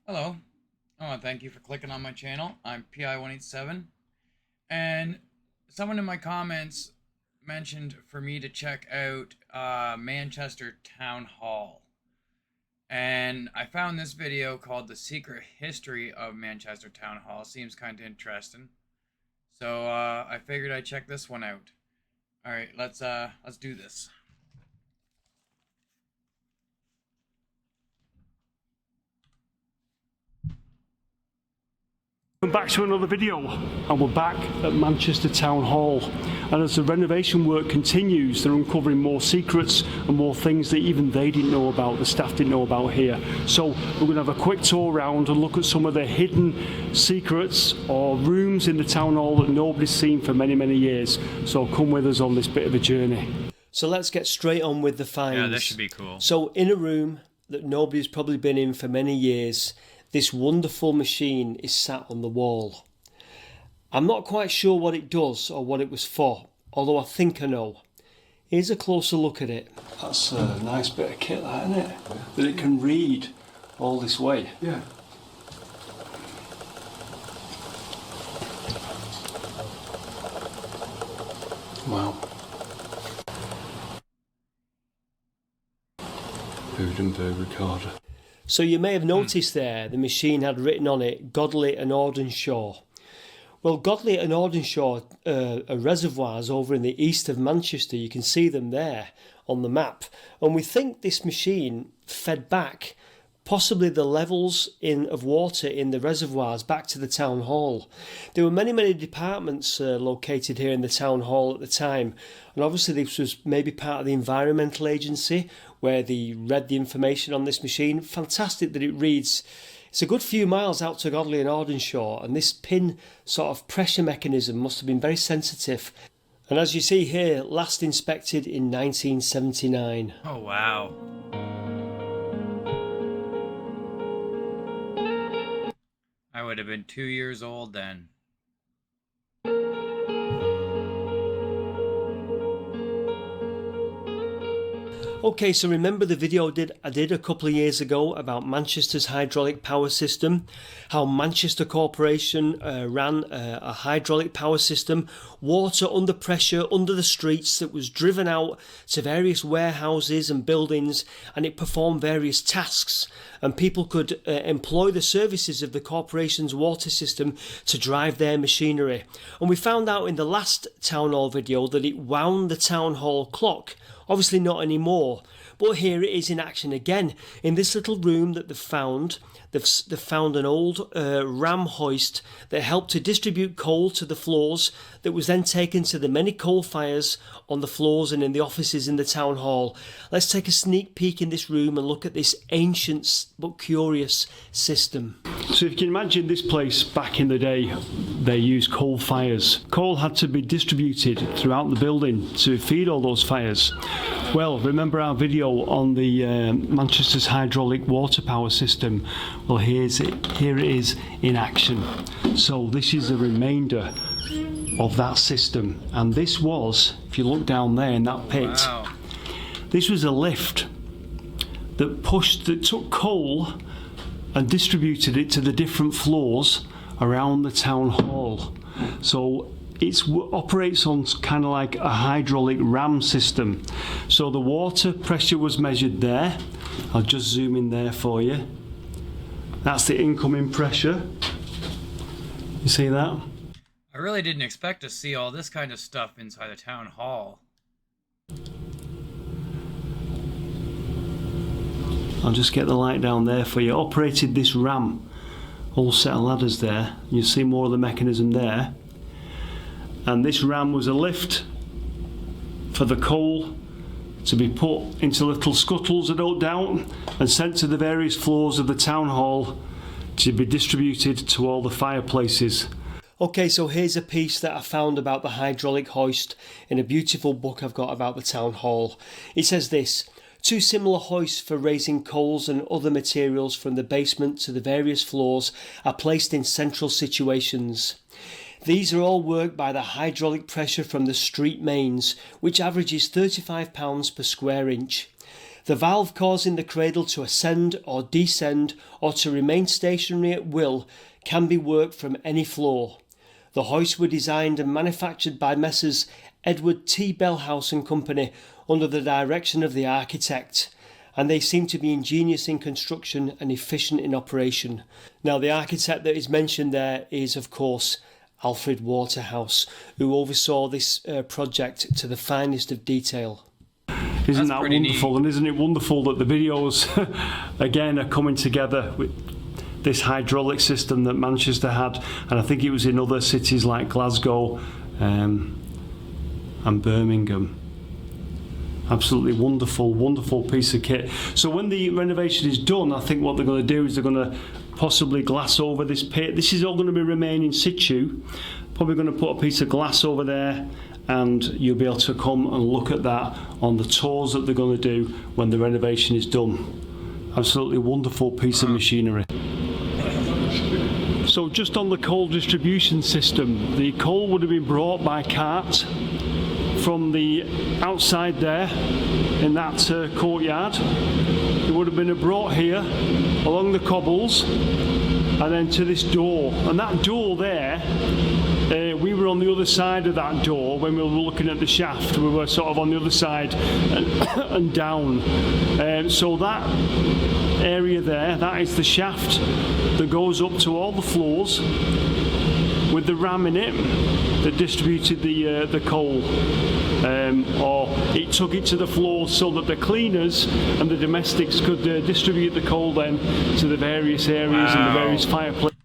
Hello. I want to thank you for clicking on my channel. I'm PI187, and someone in my comments mentioned for me to check out Manchester Town Hall. And I found this video called The Secret History of Manchester Town Hall. Seems kind of interesting. So I figured I'd check this one out. Alright, let's do this. Welcome back to another video, and we're back at Manchester Town Hall, and as the renovation work continues they're uncovering more secrets and more things that even they didn't know about, the staff didn't know about here. So we're going to have a quick tour around and look at some of the hidden secrets or rooms in the Town Hall that nobody's seen for many years. So come with us on this bit of a journey. So let's get straight on with the finds. Yeah, this should be cool. So in a room that nobody's probably been in for many years, this wonderful machine is sat on the wall. I'm not quite sure what it does or what it was for, although I think I know. Here's a closer look at it. That's a nice bit of kit, that, isn't it? That it can read all this way. Yeah. Wow. Gutenberg recorder. So you may have noticed there the machine had written on it Godley and Audenshaw. Well, Godley and Audenshaw are reservoirs over in the east of Manchester. You can see them there on the map. And we think this machine fed back possibly the levels of water in the reservoirs back to the town hall. There were many departments located here in the town hall at the time, and obviously this was maybe part of the environmental agency where they read the information on this machine. Fantastic that it reads. It's a good few miles out to Godley and Audenshaw, and this pin sort of pressure mechanism must have been very sensitive. And as you see here, last inspected in 1979. Oh, wow. I would have been 2 years old then. Okay, so remember the video I did a couple of years ago about Manchester's hydraulic power system, how Manchester Corporation ran a hydraulic power system, water under pressure under the streets that was driven out to various warehouses and buildings, and it performed various tasks, and people could employ the services of the corporation's water system to drive their machinery. And we found out in the last town hall video that it wound the town hall clock. Obviously not anymore, but here it is in action again. In this little room that they've found an old ram hoist that helped to distribute coal to the floors, that was then taken to the many coal fires on the floors and in the offices in the town hall. Let's take a sneak peek in this room and look at this ancient but curious system. So if you can imagine this place back in the day, they used coal fires. Coal had to be distributed throughout the building to feed all those fires. Well, remember our video on the Manchester's hydraulic water power system? Well, here it is in action. So this is a remainder of that system, and this was, if you look down there in that pit, Wow. This was a lift that took coal and distributed it to the different floors around the town hall. So it operates on kind of like a hydraulic ram system. So the water pressure was measured there. I'll just zoom in there for you. That's the incoming pressure. You see that? I really didn't expect to see all this kind of stuff inside the town hall. I'll just get the light down there for you. Operated this ram, whole set of ladders there. You see more of the mechanism there. And this ram was a lift for the coal to be put into little scuttles, I don't doubt, and sent to the various floors of the town hall to be distributed to all the fireplaces. Okay, so here's a piece that I found about the hydraulic hoist in a beautiful book I've got about the town hall. It says this: two similar hoists for raising coals and other materials from the basement to the various floors are placed in central situations. These are all worked by the hydraulic pressure from the street mains, which averages £35 per square inch. The valve causing the cradle to ascend or descend or to remain stationary at will can be worked from any floor. The hoists were designed and manufactured by Messrs. Edward T. Bellhouse and Company under the direction of the architect, and they seem to be ingenious in construction and efficient in operation. Now, the architect that is mentioned there is, of course, Alfred Waterhouse, who oversaw this project to the finest of detail. Isn't That's that pretty wonderful? neat. And isn't it wonderful that the videos, again, are coming together with this hydraulic system that Manchester had, and I think it was in other cities like Glasgow and Birmingham. Absolutely wonderful, wonderful piece of kit. So when the renovation is done, I think what they're going to do is they're going to possibly glass over this pit. This is all going to be remain in situ. Probably going to put a piece of glass over there, and you'll be able to come and look at that on the tours that they're going to do when the renovation is done. Absolutely wonderful piece of machinery. So just on the coal distribution system, the coal would have been brought by cart from the outside there in that courtyard. It would have been brought here along the cobbles and then to this door, and that door there, we were on the other side of that door when we were looking at the shaft. We were sort of on the other side and down, so that area there, that is the shaft that goes up to all the floors with the ram in it that distributed the coal, or it took it to the floor so that the cleaners and the domestics could distribute the coal then to the various areas and the various fireplaces.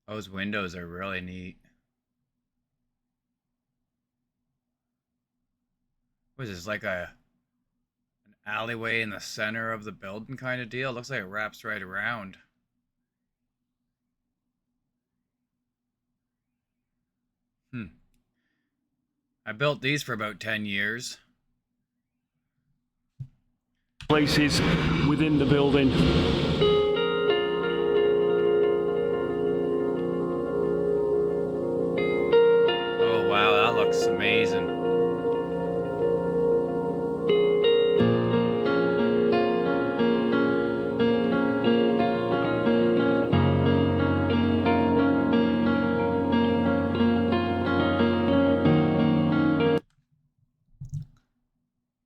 Those windows are really neat. What is this, like an alleyway in the center of the building kind of deal? It looks like it wraps right around. I built these for about 10 years. Places within the building. Oh wow, that looks amazing.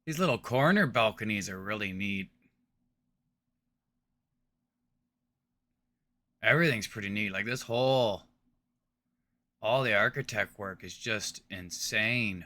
These little corner balconies are really neat. Everything's pretty neat. Like this whole, all the architect work is just insane.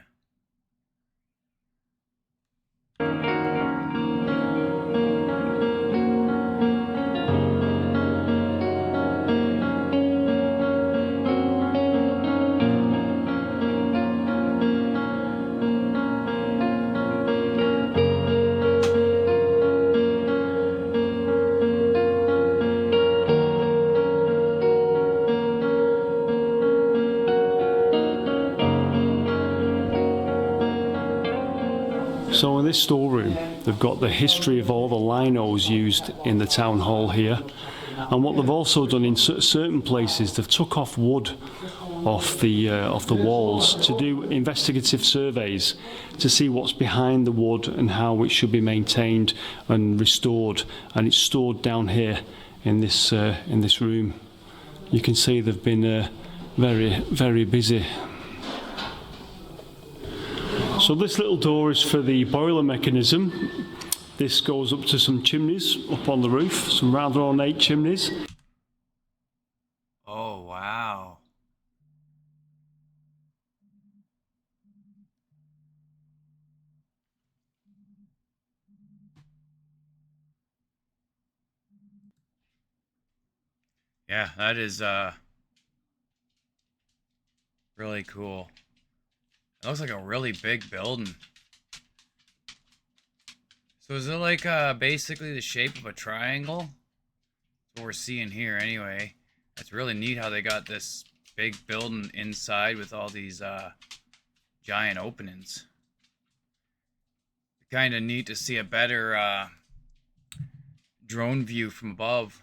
So in this storeroom, they've got the history of all the linos used in the town hall here. And what they've also done in certain places, they've took off wood off the walls to do investigative surveys to see what's behind the wood and how it should be maintained and restored. And it's stored down here in this room. You can see they've been very, very busy. So this little door is for the boiler mechanism. This goes up to some chimneys up on the roof, some rather ornate chimneys. Oh wow. Yeah, that is really cool. It looks like a really big building. So is it like basically the shape of a triangle? That's what we're seeing here anyway. It's really neat how they got this big building inside with all these giant openings. Kind of neat to see a better drone view from above.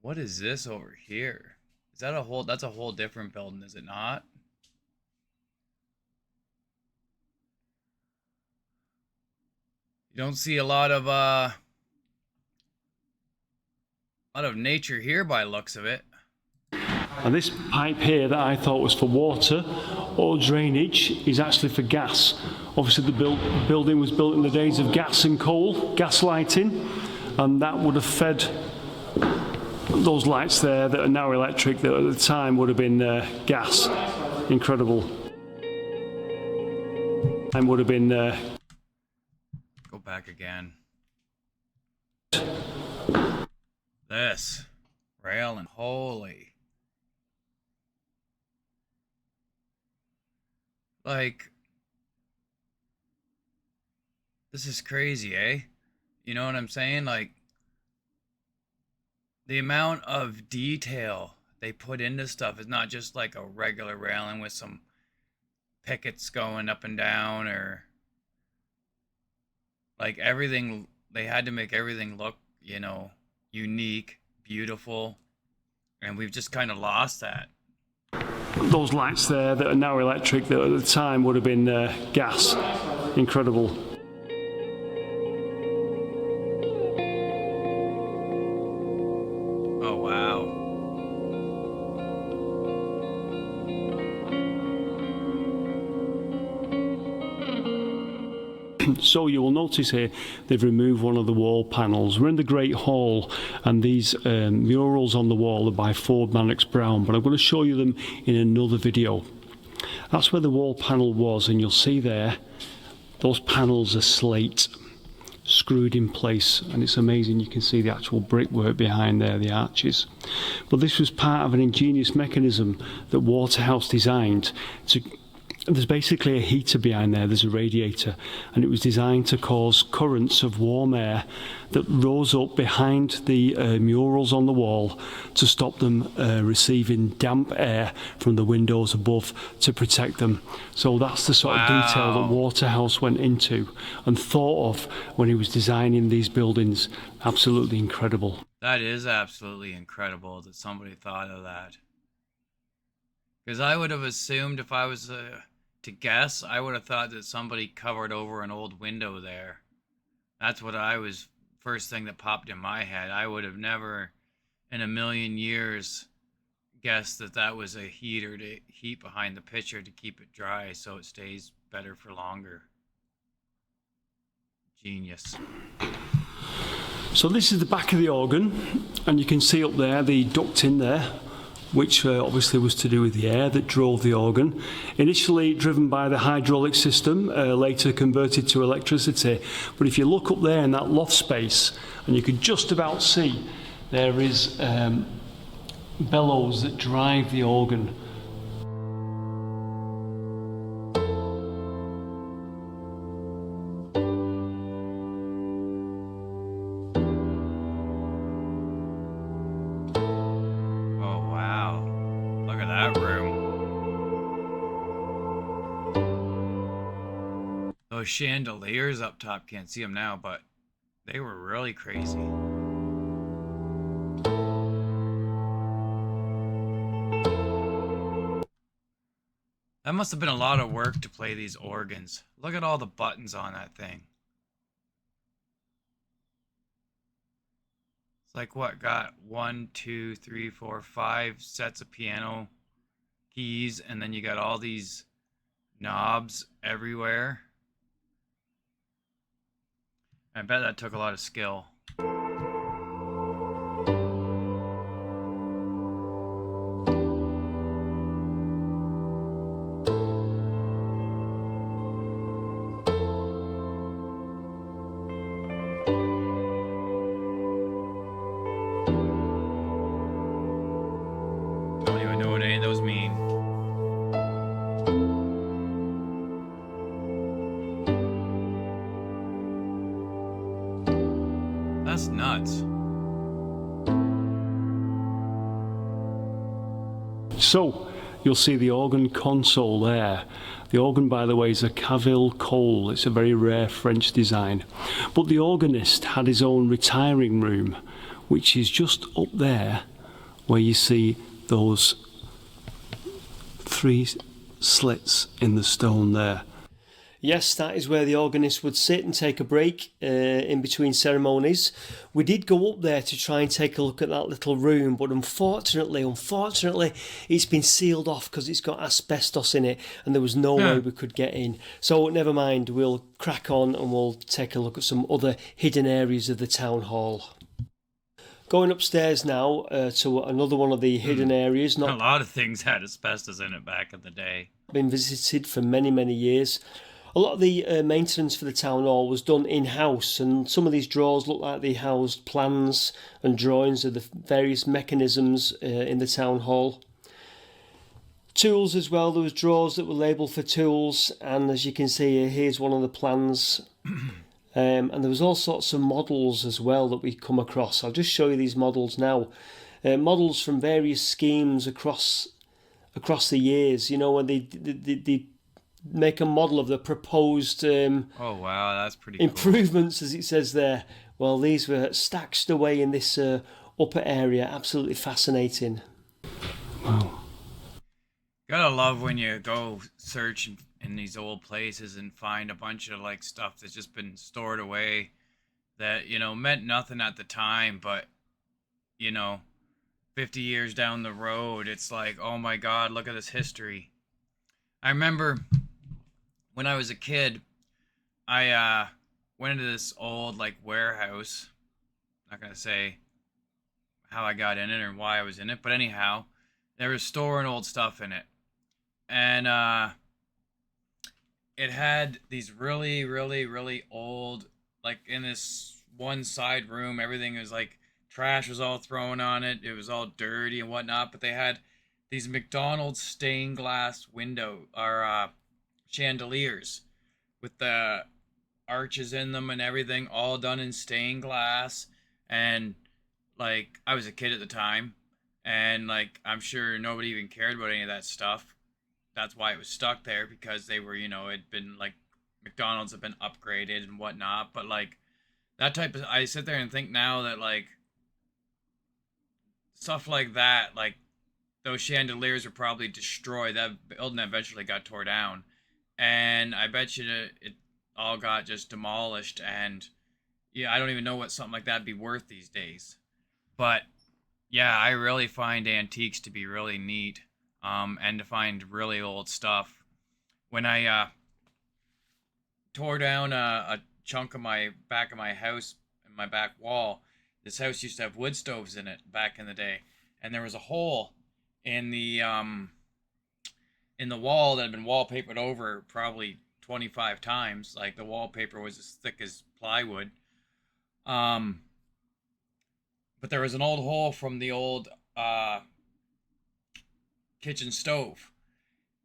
What is this over here? Is that that's a whole different building, is it not? You don't see a lot of nature here by the looks of it. And this pipe here that I thought was for water or drainage is actually for gas. Obviously the building was built in the days of gas and coal, gas lighting, and that would have fed those lights there that are now electric, that at the time would have been gas. Incredible. And would have been... Go back again. This railing, holy. Like, this is crazy, eh? You know what I'm saying? Like, the amount of detail they put into stuff is not just like a regular railing with some pickets going up and down, or like everything. They had to make everything look, you know, unique, beautiful, and we've just kind of lost that. Those lights there that are now electric, that at the time would have been gas. Incredible. Oh, wow. So you will notice here they've removed one of the wall panels. We're in the Great Hall, and these murals on the wall are by Ford Mannix Brown, but I'm going to show you them in another video. That's where the wall panel was, and you'll see there those panels are slate screwed in place, and it's amazing. You can see the actual brickwork behind there, the arches. But this was part of an ingenious mechanism that Waterhouse designed to... There's basically a heater behind there, there's a radiator, and it was designed to cause currents of warm air that rose up behind the murals on the wall to stop them receiving damp air from the windows above to protect them. So that's the sort of detail that Waterhouse went into and thought of when he was designing these buildings. Absolutely incredible. That is absolutely incredible that somebody thought of that. Because I would have assumed, if I was to guess, I would have thought that somebody covered over an old window there. That's what first thing that popped in my head. I would have never in a million years guessed that that was a heater to heat behind the picture to keep it dry so it stays better for longer. Genius. So this is the back of the organ, and you can see up there the duct in there, which obviously was to do with the air that drove the organ. Initially driven by the hydraulic system, later converted to electricity. But if you look up there in that loft space, and you can just about see, there is bellows that drive the organ. Those chandeliers up top, can't see them now, but they were really crazy. That must have been a lot of work to play these organs. Look at all the buttons on that thing. It's like, what, got 1, 2, 3, 4, 5 sets of piano keys, and then you got all these knobs everywhere. I bet that took a lot of skill. Don't even know what any of those mean. That's nuts. So, you'll see the organ console there. The organ, by the way, is a Cavil Cole. It's a very rare French design. But the organist had his own retiring room, which is just up there, where you see those 3 slits in the stone there. Yes, that is where the organist would sit and take a break in between ceremonies. We did go up there to try and take a look at that little room, but unfortunately, it's been sealed off because it's got asbestos in it, and there was no way we could get in. So never mind, we'll crack on and we'll take a look at some other hidden areas of the town hall. Going upstairs now to another one of the hidden areas. A lot of things had asbestos in it back in the day. Been visited for many, many years. A lot of the maintenance for the town hall was done in-house, and some of these drawers look like they housed plans and drawings of the various mechanisms in the town hall. Tools as well, there was drawers that were labelled for tools, and as you can see here's one of the plans. And there was all sorts of models as well that we come across. I'll just show you these models now. Models from various schemes across the years, you know, when they make a model of the proposed oh wow, that's pretty improvements, cool. As it says there. Well, these were stacked away in this upper area. Absolutely fascinating. Wow. Gotta love when you go search in these old places and find a bunch of like stuff that's just been stored away that, you know, meant nothing at the time, but, you know, 50 years down the road, it's like, oh my God, look at this history. I remember when I was a kid, I went into this old like warehouse. Not gonna say how I got in it or why I was in it, but anyhow, they were storing old stuff in it. And it had these really, really, really old, like in this one side room, everything was like trash was all thrown on it. It was all dirty and whatnot, but they had these McDonald's stained glass window or chandeliers with the arches in them and everything, all done in stained glass. And like, I was a kid at the time, and like, I'm sure nobody even cared about any of that stuff. That's why it was stuck there, because they were, you know, it'd been like, McDonald's had been upgraded and whatnot. But like, that type of, I sit there and think now that like stuff like that, like those chandeliers were probably destroyed. That building eventually got tore down, and I bet you it all got just demolished. And yeah, I don't even know what something like that'd be worth these days. But yeah, I really find antiques to be really neat, and to find really old stuff. When I tore down a chunk of my back of my house and my back wall, this house used to have wood stoves in it back in the day, and there was a hole in the wall that had been wallpapered over probably 25 times. Like, the wallpaper was as thick as plywood. But there was an old hole from the old kitchen stove,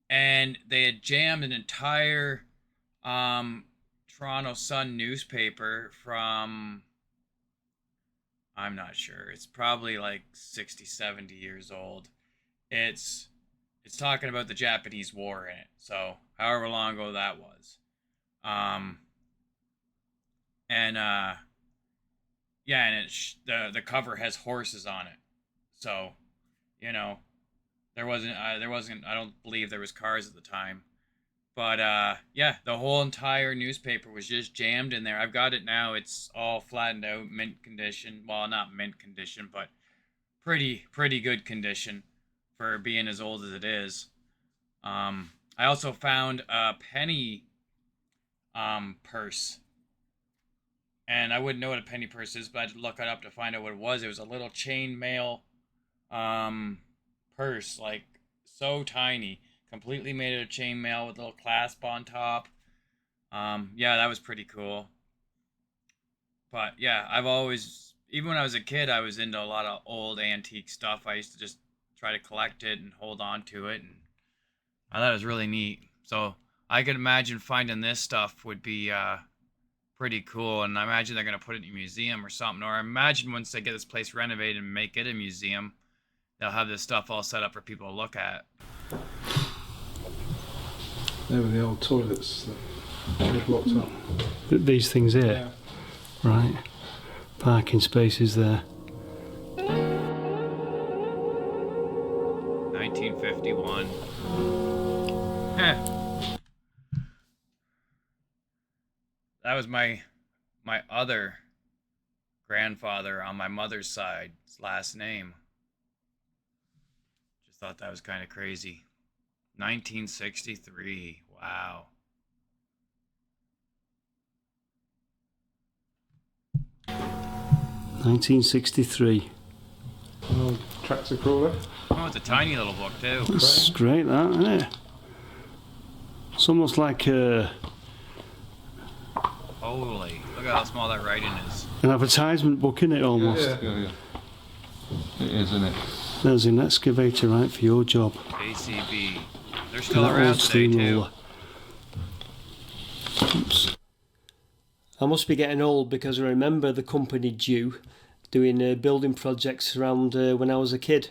and they had jammed an entire Toronto Sun newspaper from, I'm not sure, it's probably like 60, 70 years old. It's talking about the Japanese War in it, so however long ago that was. Yeah, and the cover has horses on it, so, you know, there wasn't I don't believe there was cars at the time. But yeah, the whole entire newspaper was just jammed in there. I've got it now. It's all flattened out, mint condition. Well, not mint condition, but pretty good condition for being as old as it is. I also found a penny purse. And I wouldn't know what a penny purse is, but I had to look it up to find out what it was. It was a little chain mail purse, like so tiny. Completely made out of chainmail with a little clasp on top. Yeah, that was pretty cool. But yeah, I've always, even when I was a kid, I was into a lot of old antique stuff. I used to just try to collect it and hold on to it, and I thought it was really neat. So I could imagine finding this stuff would be pretty cool, and I imagine they're gonna put it in a museum or something. Or I imagine once they get this place renovated and make it a museum, they'll have this stuff all set up for people to look at. There were the old toilets that were blocked up. These things here? Yeah. Right. Parking spaces there. 1951. my other grandfather on my mother's side's last name. Just thought that was kind of crazy. 1963. Wow. (1963). Oh, tractor crawler. Oh, it's a tiny little book too. That's great, that, isn't it? It's almost like Holy, look at how small that writing is. an advertisement book, isn't it, almost? Yeah. It is, isn't it? There's an excavator right for your job. ACB. They're still That around old today too. steamroller. Oops. I must be getting old because I remember the company Dew doing building projects around when I was a kid.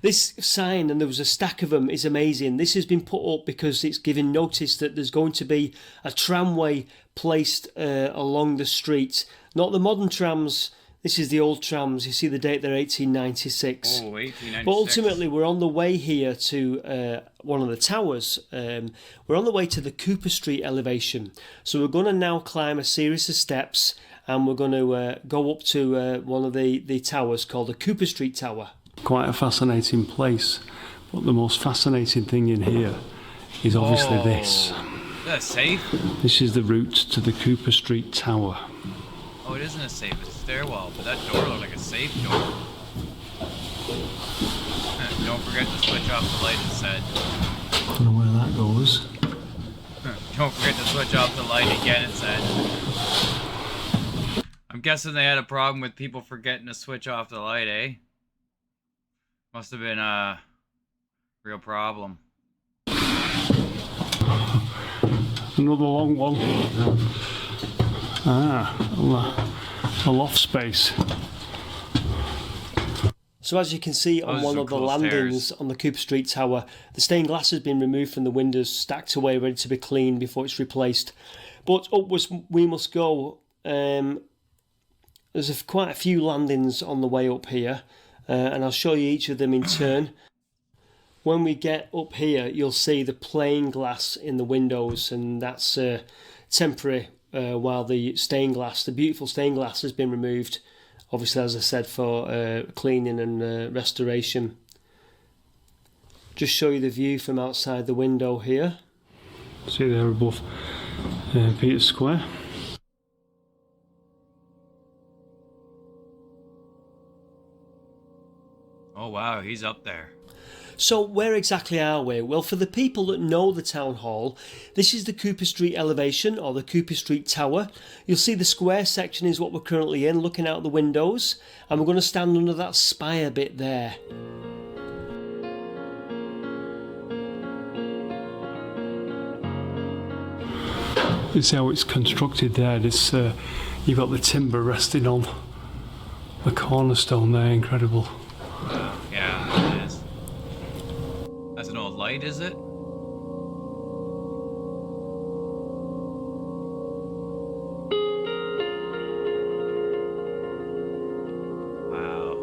This sign, and there was a stack of them, is amazing. This has been put up because it's giving notice that there's going to be a tramway placed along the street. Not the modern trams, this is the old trams. You see the date there, 1896. Oh, 1896. But ultimately, we're on the way here to one of the towers. We're on the way to the Cooper Street elevation. So we're going to now climb a series of steps, and we're going to go up to one of the towers called the Cooper Street Tower. Quite a fascinating place, but the most fascinating thing in here is obviously this. Is that a safe? This is the route to the Cooper Street Tower. Oh, it isn't a safe, it's a stairwell, but that door looked like a safe door. Don't forget to switch off the light, it said. Don't know where that goes. Don't forget to switch off the light again, it said. I'm guessing they had a problem with people forgetting to switch off the light, eh? Must have been a real problem. Another long one. A loft space. So as you can see on Those one are of the cool landings stairs. on the Cooper Street Tower, the stained glass has been removed from the windows, stacked away, ready to be cleaned before it's replaced. But upwards we must go. There's quite a few landings on the way up here, and I'll show you each of them in turn. When we get up here, you'll see the plain glass in the windows, and that's temporary while the stained glass, the beautiful stained glass, has been removed. Obviously, as I said, for cleaning and restoration. Just show you the view from outside the window here. See there above Peter Square. Oh wow, he's up there. So where exactly are we? Well, for the people that know the town hall, this is the Cooper Street elevation, or the Cooper Street Tower. You'll see the square section is what we're currently in, looking out the windows, and we're going to stand under that spire bit there. You see how it's constructed there. This you've got the timber resting on the cornerstone there. Incredible. Yeah, it is. That's an old light, is it? Wow.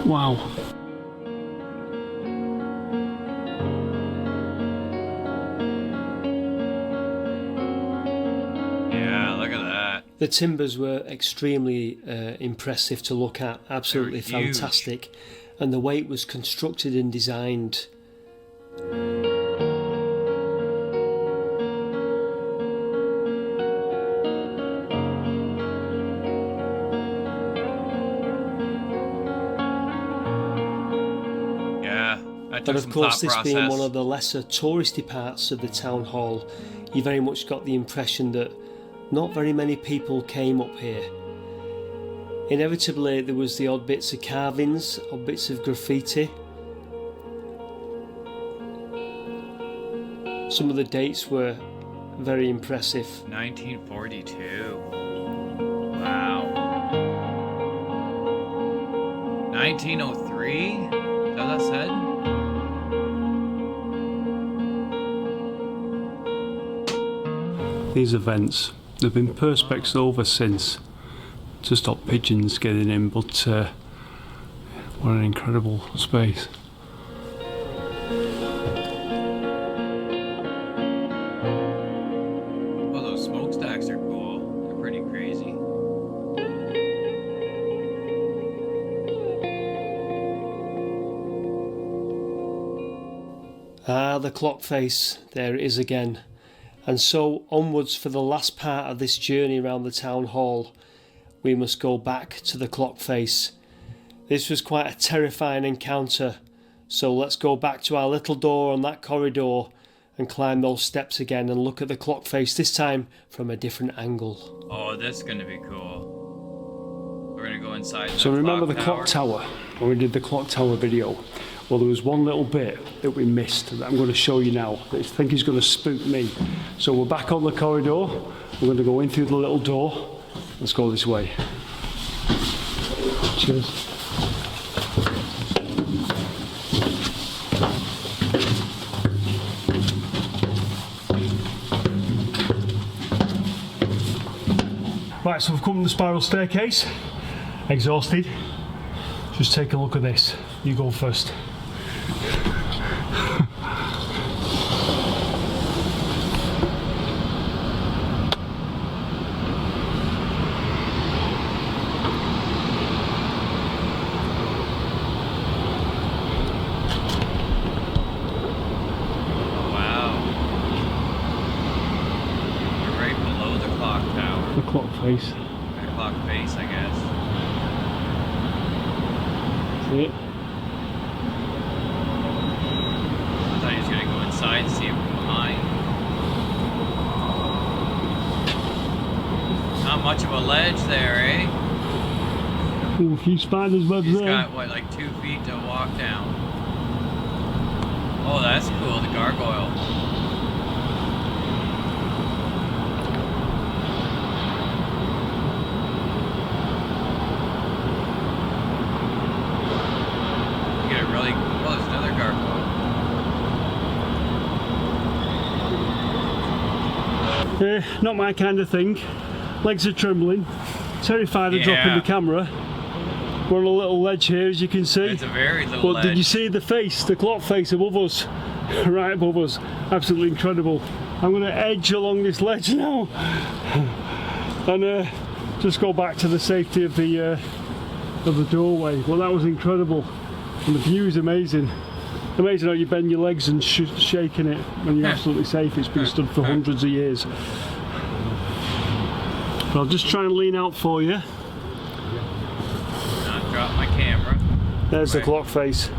Wow. Yeah, look at that. The timbers were extremely impressive to look at, absolutely They were huge. fantastic. And the way it was constructed and designed. Yeah, that took But of some course, thought this being process. one of the lesser touristy parts of the town hall, you very much got the impression that not very many people came up here. Inevitably, there was the odd bits of carvings, odd bits of graffiti. Some of the dates were very impressive. 1942. Wow. 1903? Is that what that said? these events. They've been perspex over since to stop pigeons getting in, but what an incredible space. Oh, those smokestacks are cool. They're pretty crazy. Ah, the clock face, there it is again. And so onwards for the last part of this journey around the town hall, we must go back to the clock face. This was quite a terrifying encounter, so let's go back to our little door on that corridor and climb those steps again and look at the clock face, this time from a different angle. Oh, this is gonna be cool. We're gonna go inside. So remember the clock tower, when we did the clock tower video? Well, there was one little bit that we missed that I'm going to show you now that I think is going to spook me. So we're back on the corridor. We're going to go in through the little door. Let's go this way. Cheers. Right, so we've come to the spiral staircase. Exhausted. Just take a look at this. You go first. The clock face. The clock face, I guess. See it? I thought he was gonna go inside and see it from behind. Not much of a ledge there, eh? Ooh, a few spiders webs He's there. got, what, like 2 feet to walk down. Oh, that's cool, the gargoyle. Oh, there's another gargoyle. Not my kind of thing. Legs are trembling. Terrified of dropping the camera. We're on a little ledge here, as you can see. It's a very little ledge. Did you see the face, the clock face above us? Right above us. Absolutely incredible. I'm going to edge along this ledge now and just go back to the safety of the doorway. Well, that was incredible. And the view is amazing. Amazing how you bend your legs and shaking it when you're absolutely safe. It's been stood for hundreds of years. But I'll just try and lean out for you. Not drop my camera. There's the clock face.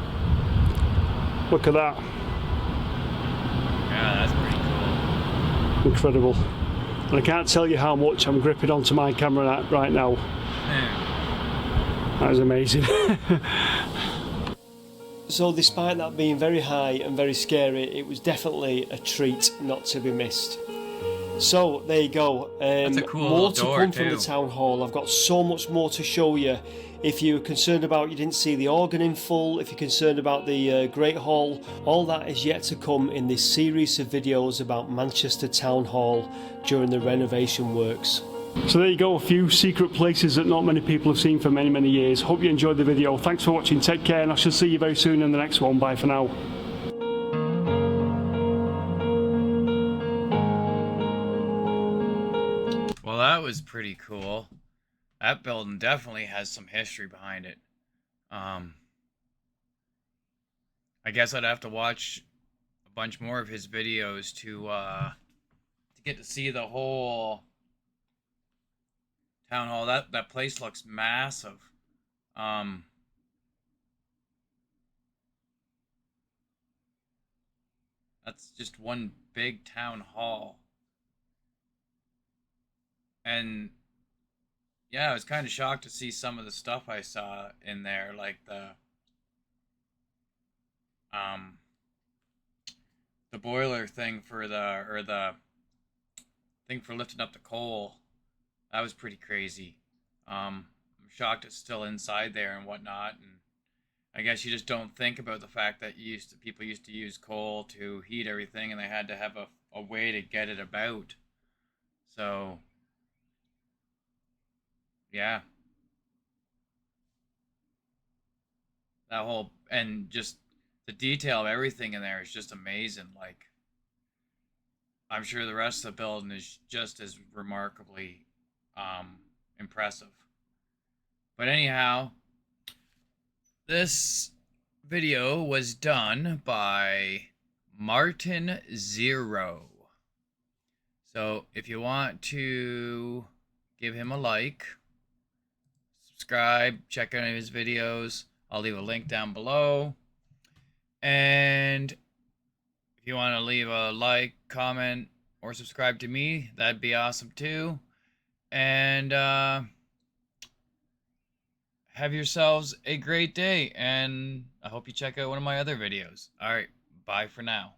Look at that. Yeah, that's pretty cool. Incredible. And I can't tell you how much I'm gripping onto my camera right now. Yeah. That is amazing. So despite that being very high and very scary, it was definitely a treat not to be missed. So there you go. That's a cool more to door come from too. the town hall. I've got so much more to show you. If you're concerned about you didn't see the organ in full, if you're concerned about the Great Hall, all that is yet to come in this series of videos about Manchester Town Hall during the renovation works. So there you go, a few secret places that not many people have seen for many, many years. Hope you enjoyed the video. Thanks for watching, take care, and I shall see you very soon in the next one. Bye for now. Well, that was pretty cool. That building definitely has some history behind it. I guess I'd have to watch a bunch more of his videos to get to see the whole town hall. That place looks massive. That's just one big town hall. And yeah, I was kind of shocked to see some of the stuff I saw in there, like the boiler thing for the thing for lifting up the coal. That was pretty crazy. I'm shocked it's still inside there and whatnot. And I guess you just don't think about the fact that people used to use coal to heat everything, and they had to have a way to get it about. So, yeah. That whole, and just the detail of everything in there is just amazing. Like, I'm sure the rest of the building is just as remarkably impressive. But anyhow, this video was done by Martin Zero. So if you want to give him a like, subscribe, check out his videos, I'll leave a link down below. And if you want to leave a like, comment, or subscribe to me, that'd be awesome too. And have yourselves a great day, and I hope you check out one of my other videos. All right, bye for now.